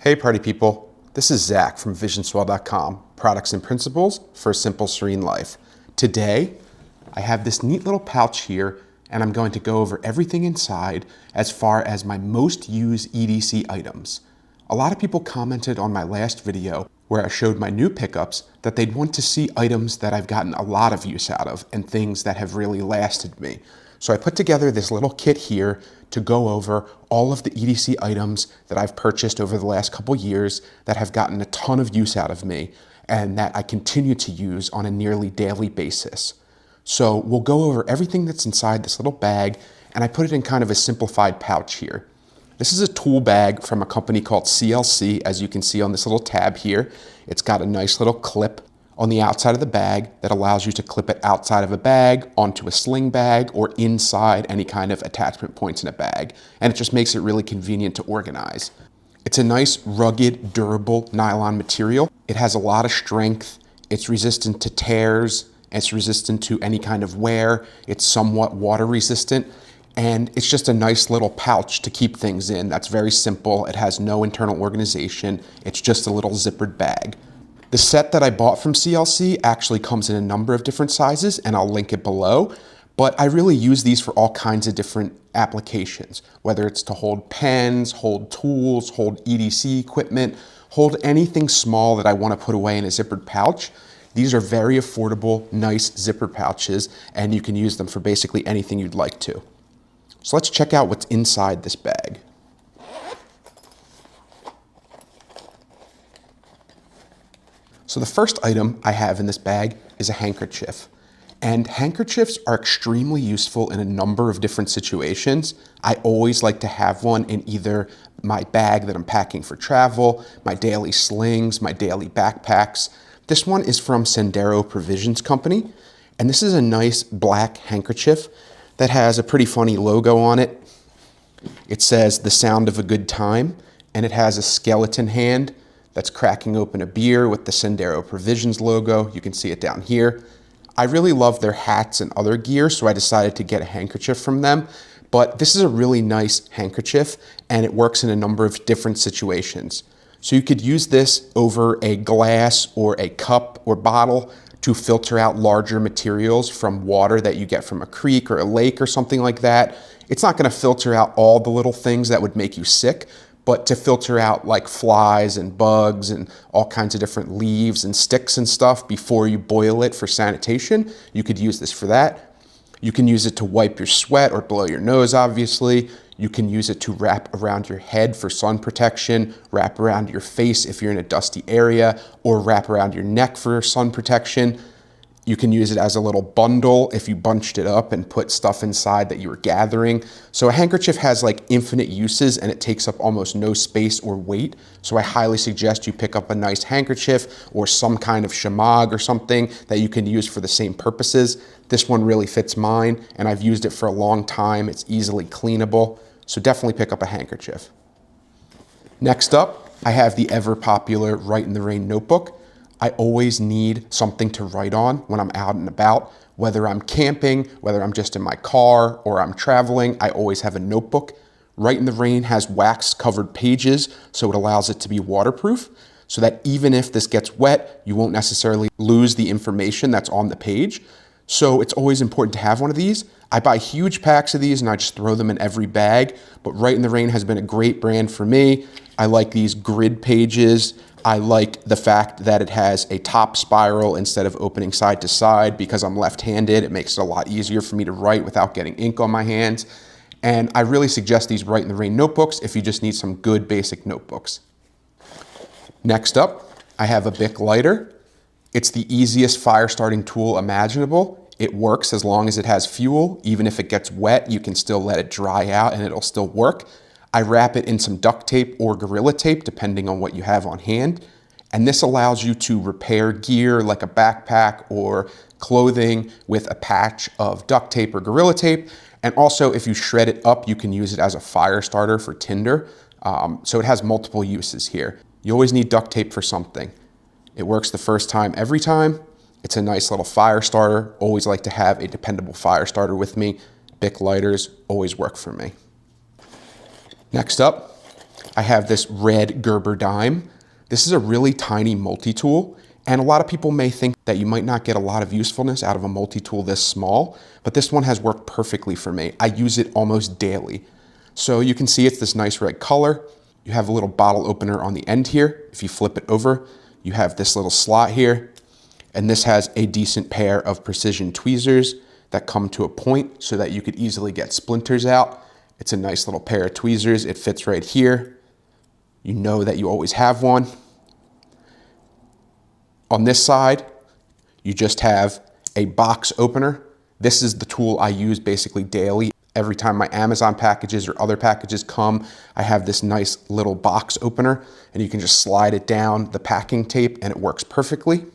Hey party people, this is Zach from visionswell.com, products and principles for a simple serene life. Today, I have this neat little pouch here and I'm going to go over everything inside as far as my most used EDC items. A lot of people commented on my last video where I showed my new pickups that they'd want to see items that I've gotten a lot of use out of and things that have really lasted me. So I put together this little kit here to go over all of the EDC items that I've purchased over the last couple years that have gotten a ton of use out of me and that I continue to use on a nearly daily basis. So we'll go over everything that's inside this little bag, and I put it in kind of a simplified pouch here. This is a tool bag from a company called CLC, as you can see on this little tab here. It's got a nice little clip on the outside of the bag that allows you to clip it outside of a bag, onto a sling bag, or inside any kind of attachment points in a bag. And it just makes it really convenient to organize. It's a nice, rugged, durable nylon material. It has a lot of strength. It's resistant to tears. It's resistant to any kind of wear. It's somewhat water resistant. And it's just a nice little pouch to keep things in. That's very simple. It has no internal organization. It's just a little zippered bag. The set that I bought from CLC actually comes in a number of different sizes, and I'll link it below, but I really use these for all kinds of different applications, whether it's to hold pens, hold tools, hold EDC equipment, hold anything small that I want to put away in a zippered pouch. These are very affordable, nice zipper pouches, and you can use them for basically anything you'd like to. So let's check out what's inside this bag. So the first item I have in this bag is a handkerchief. And handkerchiefs are extremely useful in a number of different situations. I always like to have one in either my bag that I'm packing for travel, my daily slings, my daily backpacks. This one is from Sendero Provisions Company. And this is a nice black handkerchief that has a pretty funny logo on it. It says "The Sound of a Good Time," and it has a skeleton hand that's cracking open a beer with the Sendero Provisions logo. You can see it down here. I really love their hats and other gear, so I decided to get a handkerchief from them. But this is a really nice handkerchief, and it works in a number of different situations. So you could use this over a glass or a cup or bottle to filter out larger materials from water that you get from a creek or a lake or something like that. It's not gonna filter out all the little things that would make you sick, but to filter out like flies and bugs and all kinds of different leaves and sticks and stuff before you boil it for sanitation, you could use this for that. You can use it to wipe your sweat or blow your nose, obviously. You can use it to wrap around your head for sun protection, wrap around your face if you're in a dusty area, or wrap around your neck for sun protection. You can use it as a little bundle if you bunched it up and put stuff inside that you were gathering. So a handkerchief has like infinite uses and it takes up almost no space or weight. So I highly suggest you pick up a nice handkerchief or some kind of shamag or something that you can use for the same purposes. This one really fits mine and I've used it for a long time. It's easily cleanable. So definitely pick up a handkerchief. Next up, I have the ever popular Write in the Rain notebook. I always need something to write on when I'm out and about, whether I'm camping, whether I'm just in my car or I'm traveling, I always have a notebook. Write in the Rain has wax covered pages, so it allows it to be waterproof, so that even if this gets wet, you won't necessarily lose the information that's on the page. So it's always important to have one of these. I buy huge packs of these and I just throw them in every bag, but Write in the Rain has been a great brand for me. I like these grid pages. I like the fact that it has a top spiral instead of opening side to side because I'm left-handed. It makes it a lot easier for me to write without getting ink on my hands. And I really suggest these Write in the Rain notebooks if you just need some good basic notebooks. Next up, I have a Bic lighter. It's the easiest fire starting tool imaginable. It works as long as it has fuel. Even if it gets wet, you can still let it dry out and it'll still work. I wrap it in some duct tape or Gorilla Tape, depending on what you have on hand. And this allows you to repair gear like a backpack or clothing with a patch of duct tape or Gorilla Tape. And also, if you shred it up, you can use it as a fire starter for tinder. So it has multiple uses here. You always need duct tape for something. It works the first time every time. It's a nice little fire starter. Always like to have a dependable fire starter with me. Bic lighters always work for me. Next up, I have this red Gerber dime. This is a really tiny multi-tool, and a lot of people may think that you might not get a lot of usefulness out of a multi-tool this small, but this one has worked perfectly for me. I use it almost daily. So you can see it's this nice red color. You have a little bottle opener on the end here. If you flip it over, you have this little slot here, and this has a decent pair of precision tweezers that come to a point so that you could easily get splinters out. It's a nice little pair of tweezers. It fits right here. You know that you always have one. On this side, you just have a box opener. This is the tool I use basically daily. Every time my Amazon packages or other packages come, I have this nice little box opener, and you can just slide it down the packing tape and it works perfectly.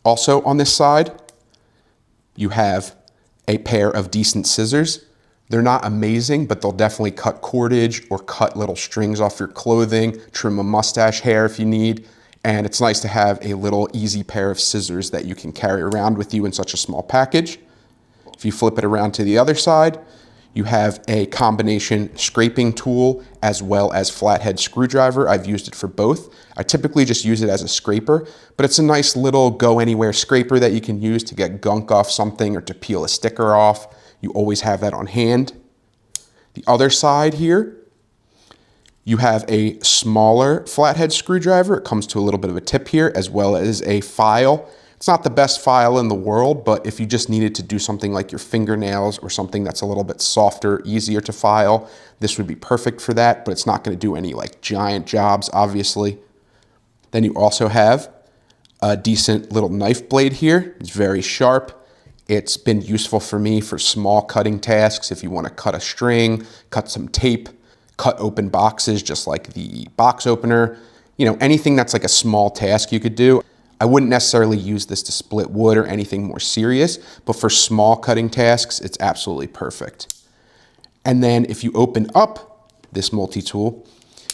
Also on this side, you have a pair of decent scissors. They're not amazing, but they'll definitely cut cordage or cut little strings off your clothing, trim a mustache hair if you need. And it's nice to have a little easy pair of scissors that you can carry around with you in such a small package. If you flip it around to the other side, you have a combination scraping tool as well as flathead screwdriver. I've used it for both. I typically just use it as a scraper, but it's a nice little go anywhere scraper that you can use to get gunk off something or to peel a sticker off. You always have that on hand. The other side here, you have a smaller flathead screwdriver. It comes to a little bit of a tip here, as well as a file. It's not the best file in the world, but if you just needed to do something like your fingernails or something that's a little bit softer, easier to file, this would be perfect for that, but it's not going to do any like giant jobs, obviously. Then you also have a decent little knife blade here. It's very sharp. It's been useful for me for small cutting tasks. If you want to cut a string, cut some tape, cut open boxes, just like the box opener, you know, anything that's like a small task you could do. I wouldn't necessarily use this to split wood or anything more serious, but for small cutting tasks, it's absolutely perfect. And then if you open up this multi-tool,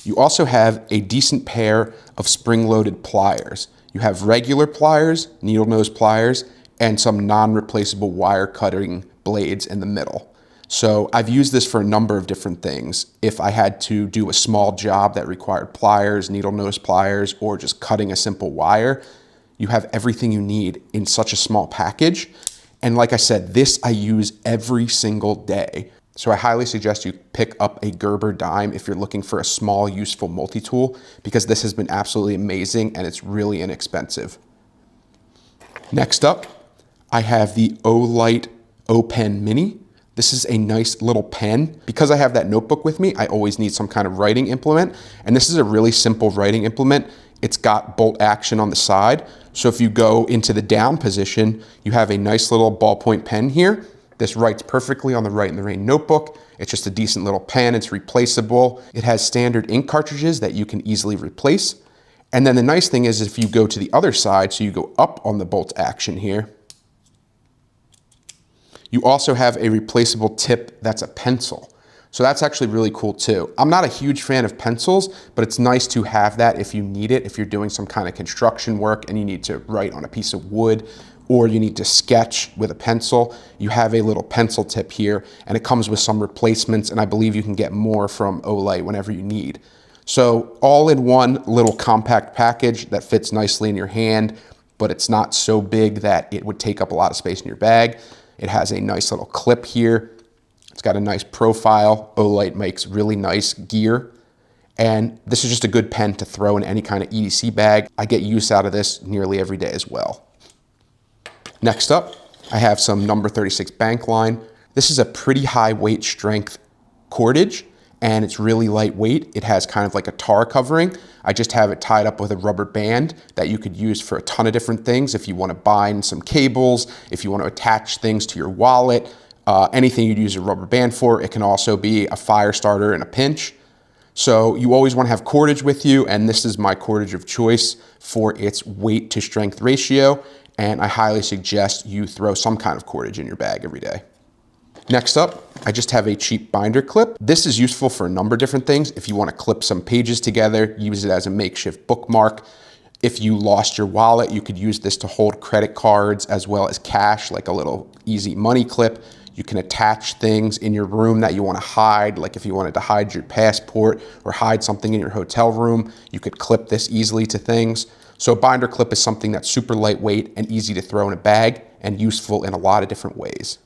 you also have a decent pair of spring-loaded pliers. You have regular pliers, needle nose pliers, and some non-replaceable wire cutting blades in the middle. So I've used this for a number of different things. If I had to do a small job that required pliers, needle nose pliers, or just cutting a simple wire, you have everything you need in such a small package. And like I said, this I use every single day. So I highly suggest you pick up a Gerber dime if you're looking for a small, useful multi-tool, because this has been absolutely amazing and it's really inexpensive. Next up, I have the Olight O-Pen Mini. This is a nice little pen. Because I have that notebook with me, I always need some kind of writing implement. And this is a really simple writing implement. It's got bolt action on the side. So if you go into the down position, you have a nice little ballpoint pen here. This writes perfectly on the Write in the Rain notebook. It's just a decent little pen. It's replaceable. It has standard ink cartridges that you can easily replace. And then the nice thing is if you go to the other side, so you go up on the bolt action here, you also have a replaceable tip that's a pencil. So that's actually really cool too. I'm not a huge fan of pencils, but it's nice to have that if you need it, if you're doing some kind of construction work and you need to write on a piece of wood or you need to sketch with a pencil. You have a little pencil tip here and it comes with some replacements, and I believe you can get more from Olight whenever you need. So all in one little compact package that fits nicely in your hand, but it's not so big that it would take up a lot of space in your bag. It has a nice little clip here. It's got a nice profile. Olight makes really nice gear. And this is just a good pen to throw in any kind of EDC bag. I get use out of this nearly every day as well. Next up, I have some number 36 bank line. This is a pretty high weight strength cordage, and it's really lightweight. It has kind of like a tar covering. I just have it tied up with a rubber band that you could use for a ton of different things. If you want to bind some cables, if you want to attach things to your wallet, anything you'd use a rubber band for. It can also be a fire starter in a pinch. So you always want to have cordage with you, and this is my cordage of choice for its weight to strength ratio, and I highly suggest you throw some kind of cordage in your bag every day. Next up, I just have a cheap binder clip. This is useful for a number of different things. If you want to clip some pages together, use it as a makeshift bookmark. If you lost your wallet, you could use this to hold credit cards as well as cash, like a little easy money clip. You can attach things in your room that you want to hide, like if you wanted to hide your passport or hide something in your hotel room, you could clip this easily to things. So a binder clip is something that's super lightweight and easy to throw in a bag and useful in a lot of different ways.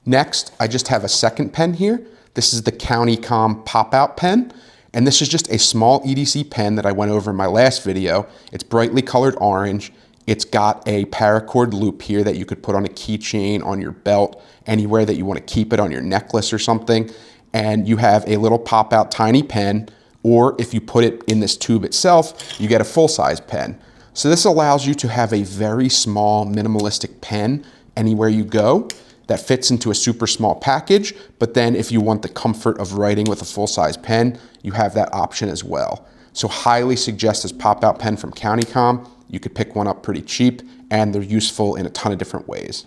Next, I just have a second pen here. This is the CountyCom pop-out pen, and this is just a small EDC pen that I went over in my last video. It's brightly colored orange. It's got a paracord loop here that you could put on a keychain, on your belt, anywhere that you want to keep it, on your necklace or something. And you have a little pop-out tiny pen, or if you put it in this tube itself, you get a full-size pen. So this allows you to have a very small minimalistic pen anywhere you go that fits into a super small package, but then if you want the comfort of writing with a full-size pen, you have that option as well. So highly suggest this pop-out pen from CountyCom. You could pick one up pretty cheap, and they're useful in a ton of different ways.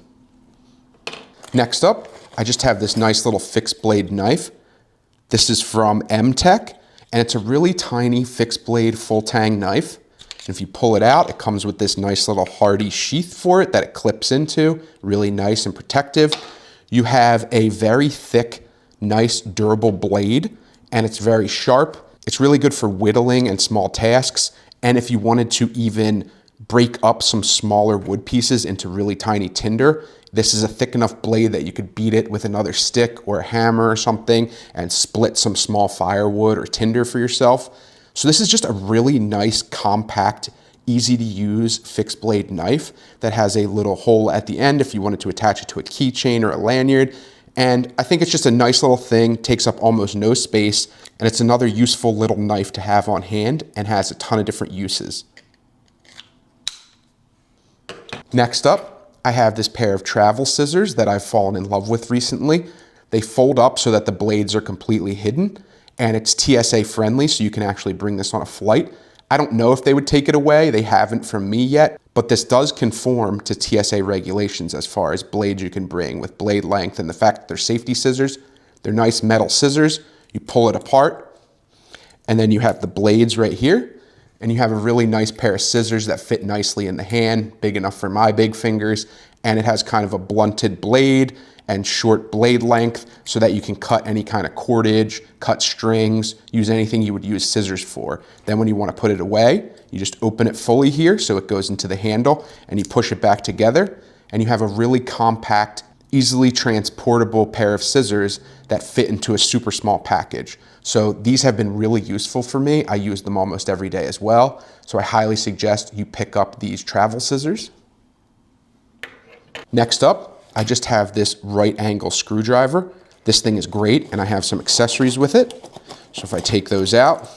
Next up, I just have this nice little fixed blade knife. This is from M-Tech, and it's a really tiny fixed blade full tang knife. And if you pull it out, it comes with this nice little hardy sheath for it that it clips into, really nice and protective. You have a very thick, nice, durable blade, and it's very sharp. It's really good for whittling and small tasks. And if you wanted to even break up some smaller wood pieces into really tiny tinder, this is a thick enough blade that you could beat it with another stick or a hammer or something and split some small firewood or tinder for yourself. So this is just a really nice, compact, easy to use fixed blade knife that has a little hole at the end if you wanted to attach it to a keychain or a lanyard. And I think it's just a nice little thing, takes up almost no space, and it's another useful little knife to have on hand and has a ton of different uses. Next up, I have this pair of travel scissors that I've fallen in love with recently. They fold up so that the blades are completely hidden, and it's TSA friendly, so you can actually bring this on a flight. I don't know if they would take it away. They haven't from me yet, but this does conform to TSA regulations as far as blades you can bring with blade length and the fact that they're safety scissors. They're nice metal scissors. You pull it apart, and then you have the blades right here, and you have a really nice pair of scissors that fit nicely in the hand, big enough for my big fingers, and it has kind of a blunted blade and short blade length so that you can cut any kind of cordage, cut strings, use anything you would use scissors for. Then when you want to put it away, you just open it fully here so it goes into the handle and you push it back together, and you have a really compact, easily transportable pair of scissors that fit into a super small package. So these have been really useful for me. I use them almost every day as well. So I highly suggest you pick up these travel scissors. Next up, I just have this right angle screwdriver. This thing is great, and I have some accessories with it. So if I take those out,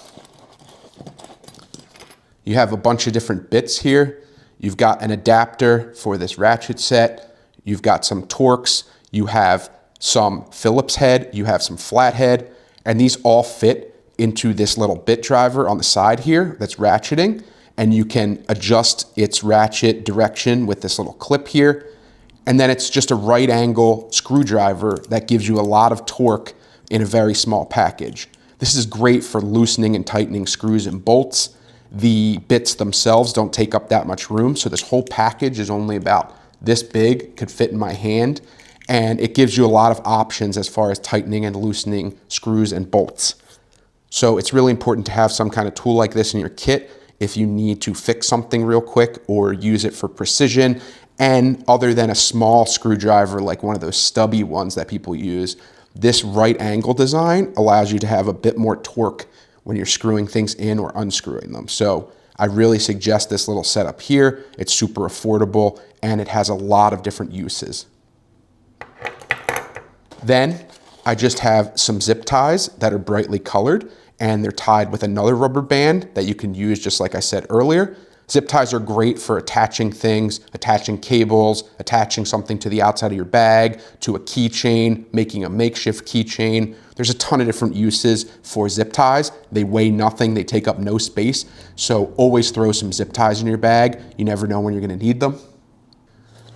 you have a bunch of different bits here. You've got an adapter for this ratchet set. You've got some Torx. You have some Phillips head. You have some flathead, and these all fit into this little bit driver on the side here that's ratcheting, and you can adjust its ratchet direction with this little clip here. And then it's just a right angle screwdriver that gives you a lot of torque in a very small package. This is great for loosening and tightening screws and bolts. The bits themselves don't take up that much room, so this whole package is only about this big, could fit in my hand, and it gives you a lot of options as far as tightening and loosening screws and bolts. So it's really important to have some kind of tool like this in your kit if you need to fix something real quick or use it for precision. And other than a small screwdriver like one of those stubby ones that people use, this right angle design allows you to have a bit more torque when you're screwing things in or unscrewing them. So I really suggest this little setup here. It's super affordable and it has a lot of different uses. Then I just have some zip ties that are brightly colored, and they're tied with another rubber band that you can use just like I said earlier. Zip ties are great for attaching things, attaching cables, attaching something to the outside of your bag, to a keychain, making a makeshift keychain. There's a ton of different uses for zip ties. They weigh nothing, they take up no space. So always throw some zip ties in your bag. You never know when you're gonna need them.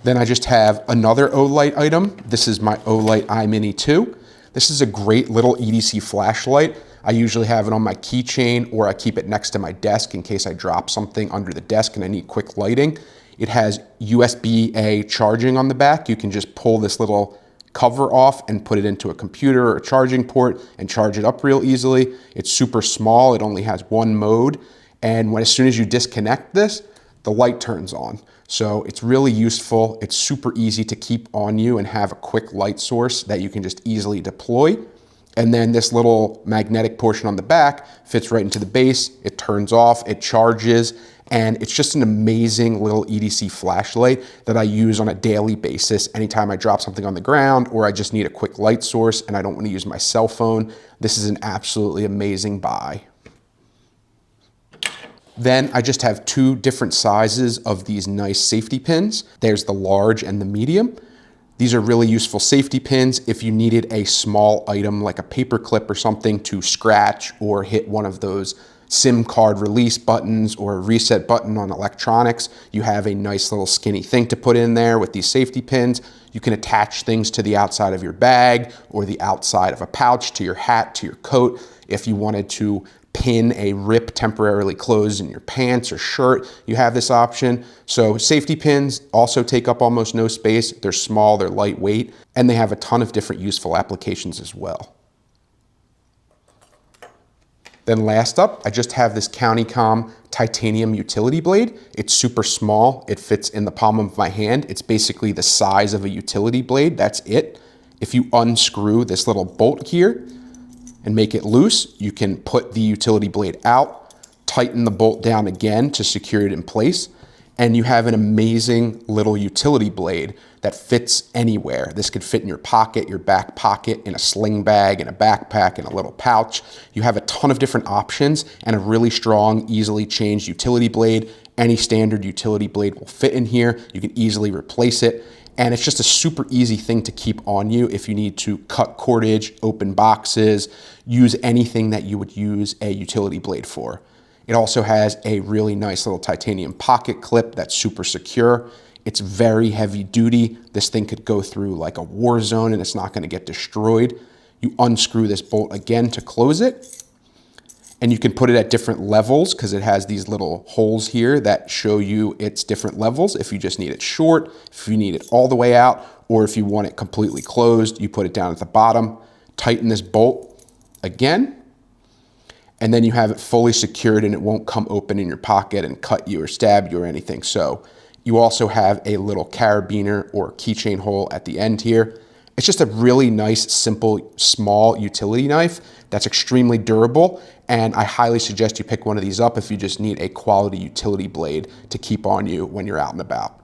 Then I just have another Olight item. This is my Olight iMini 2. This is a great little EDC flashlight. I usually have it on my keychain, or I keep it next to my desk in case I drop something under the desk and I need quick lighting. It has USB-A charging on the back. You can just pull this little cover off and put it into a computer or a charging port and charge it up real easily. It's super small. It only has one mode. And as soon as you disconnect this, the light turns on. So it's really useful. It's super easy to keep on you and have a quick light source that you can just easily deploy. And then this little magnetic portion on the back fits right into the base. It turns off, it charges, and it's just an amazing little EDC flashlight that I use on a daily basis. Anytime I drop something on the ground or I just need a quick light source and I don't want to use my cell phone, this is an absolutely amazing buy. Then I just have two different sizes of these nice safety pins. There's the large and the medium. These are really useful safety pins if you needed a small item like a paper clip or something to scratch or hit one of those SIM card release buttons or a reset button on electronics. You have a nice little skinny thing to put in there with these safety pins. You can attach things to the outside of your bag or the outside of a pouch, to your hat, to your coat. If you wanted to pin a rip temporarily closed in your pants or shirt, you have this option. So safety pins also take up almost no space. They're small, they're lightweight, and they have a ton of different useful applications as well. Then last up, I just have this CountyComm titanium utility blade. It's super small. It fits in the palm of my hand. It's basically the size of a utility blade. That's it. If you unscrew this little bolt here and make it loose, you can put the utility blade out, tighten the bolt down again to secure it in place, and you have an amazing little utility blade that fits anywhere. This could fit in your pocket, your back pocket, in a sling bag, in a backpack, in a little pouch. You have a ton of different options and a really strong, easily changed utility blade. Any standard utility blade will fit in here. You can easily replace it. And it's just a super easy thing to keep on you if you need to cut cordage, open boxes, use anything that you would use a utility blade for. It also has a really nice little titanium pocket clip that's super secure. It's very heavy duty. This thing could go through like a war zone and it's not going to get destroyed. You unscrew this bolt again to close it. And you can put it at different levels because it has these little holes here that show you its different levels. If you just need it short, if you need it all the way out, or if you want it completely closed, you put it down at the bottom, tighten this bolt again, and then you have it fully secured and it won't come open in your pocket and cut you or stab you or anything. So you also have a little carabiner or keychain hole at the end here. It's just a really nice, simple, small utility knife that's extremely durable, and I highly suggest you pick one of these up if you just need a quality utility blade to keep on you when you're out and about.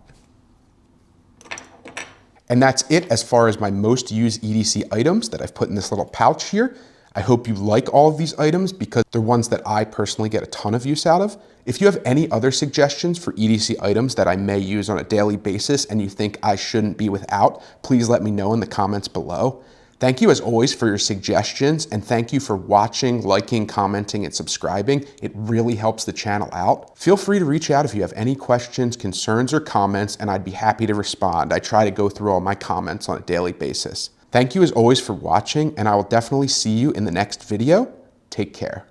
And that's it as far as my most used EDC items that I've put in this little pouch here. I hope you like all of these items because they're ones that I personally get a ton of use out of. If you have any other suggestions for EDC items that I may use on a daily basis and you think I shouldn't be without, please let me know in the comments below. Thank you as always for your suggestions, and thank you for watching, liking, commenting, and subscribing. It really helps the channel out. Feel free to reach out if you have any questions, concerns, or comments, and I'd be happy to respond. I try to go through all my comments on a daily basis. Thank you as always for watching, and I will definitely see you in the next video. Take care.